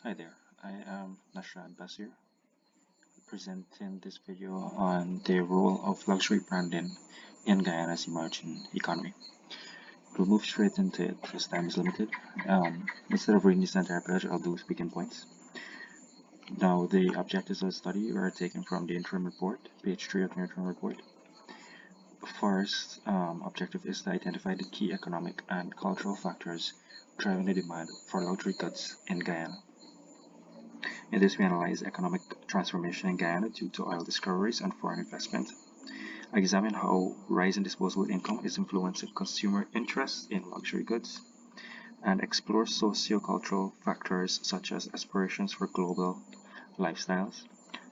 Hi there, I am Nashrad Basir, presenting this video on the role of luxury branding in Guyana's emerging economy. We'll move straight into it as time is limited. Instead of reading this entire page, I'll do speaking points. Now, the objectives of the study are taken from the interim report, page 3 of the interim report. First objective is to identify the key economic and cultural factors driving the demand for luxury goods in Guyana. In this, we analyze economic transformation in Guyana due to oil discoveries and foreign investment. Examine how rising disposable income is influencing consumer interest in luxury goods, and explore socio-cultural factors such as aspirations for global lifestyles,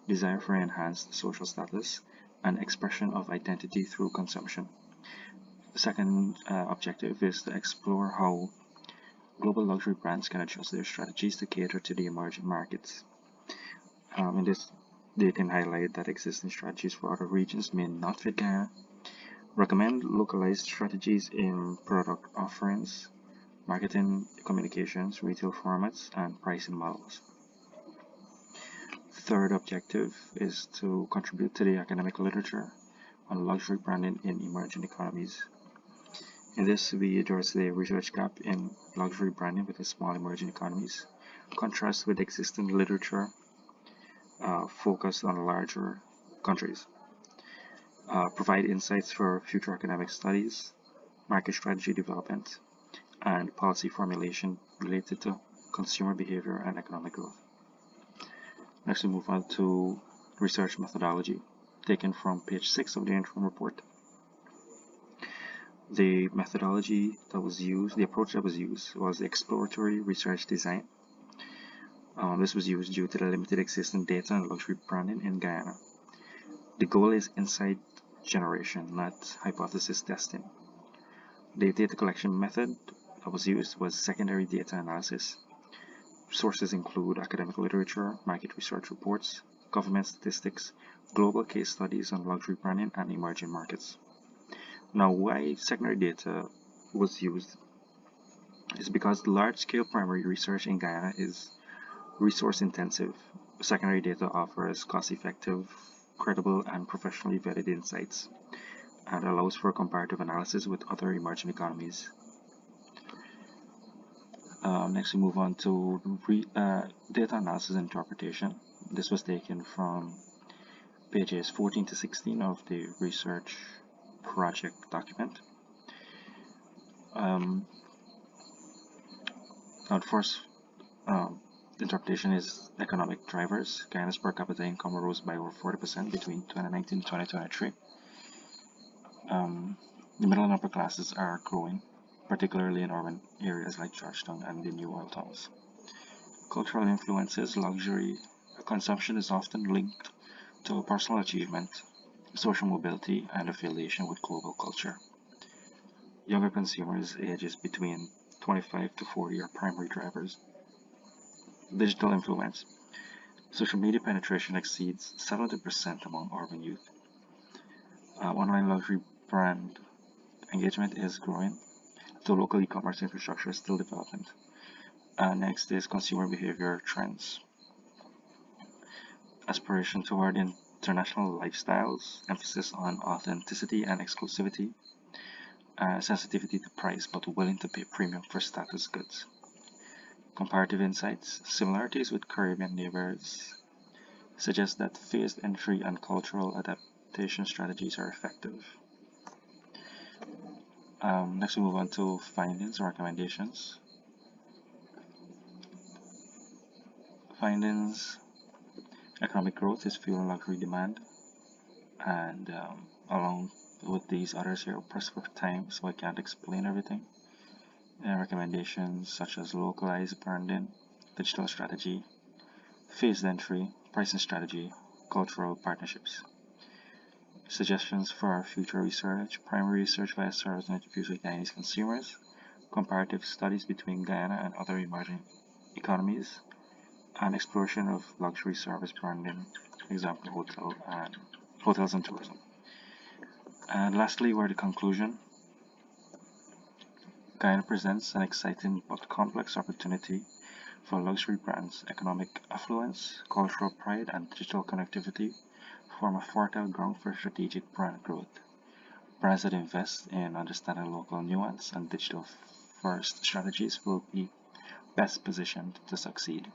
desire for enhanced social status, and expression of identity through consumption. The second objective is to explore how global luxury brands can adjust their strategies to cater to the emerging markets. In this, they can highlight that existing strategies for other regions may not fit Guyana, recommend localized strategies in product offerings, marketing communications, retail formats, and pricing models. Third objective is to contribute to the academic literature on luxury branding in emerging economies. In this, we address the research gap in luxury branding within small emerging economies, contrast with existing literature focused on larger countries, provide insights for future academic studies, market strategy development, and policy formulation related to consumer behavior and economic growth. Next, we move on to research methodology, taken from page 6 of the interim report. The methodology that was used, the approach that was used, was exploratory research design. This was used due to the limited existing data on luxury branding in Guyana. The goal is insight generation, not hypothesis testing. The data collection method that was used was secondary data analysis. Sources include academic literature, market research reports, government statistics, global case studies on luxury branding, and emerging markets. Now, why secondary data was used is because large-scale primary research in Guyana is resource-intensive. Secondary data offers cost-effective, credible, and professionally vetted insights, and allows for comparative analysis with other emerging economies. Next, we move on to data analysis and interpretation. This was taken from pages 14 to 16 of the research project document. Now, the first interpretation is economic drivers. Guyana's per capita income rose by over 40% between 2019 and 2023. The middle and upper classes are growing, particularly in urban areas like Georgetown and the new oil towns. Cultural influences, luxury consumption is often linked to personal achievement, social mobility, and affiliation with global culture. Younger consumers ages between 25 to 40 are primary drivers. Digital influence. Social media penetration exceeds 70% among urban youth. Online luxury brand engagement is growing, though local e-commerce infrastructure is still developing. Next is consumer behavior trends. Aspiration toward international lifestyles, emphasis on authenticity and exclusivity, sensitivity to price but willing to pay premium for status goods. Comparative insights, similarities with Caribbean neighbors suggest that phased entry and cultural adaptation strategies are effective. Next, we move on to findings and recommendations. Findings: economic growth is fueling luxury demand, and along with these others here, pressed for time, so I can't explain everything. And recommendations such as localized branding, digital strategy, phased entry, pricing strategy, cultural partnerships. Suggestions for future research: primary research via surveys and interviews with Guyanese consumers, comparative studies between Guyana and other emerging economies, and exploration of luxury service branding, example hotels and tourism. And lastly, we're the conclusion. Guyana presents an exciting but complex opportunity For luxury brands, economic affluence, cultural pride, and digital connectivity form a fertile ground for strategic brand growth. Brands that invest in understanding local nuance and digital first strategies will be best positioned to succeed.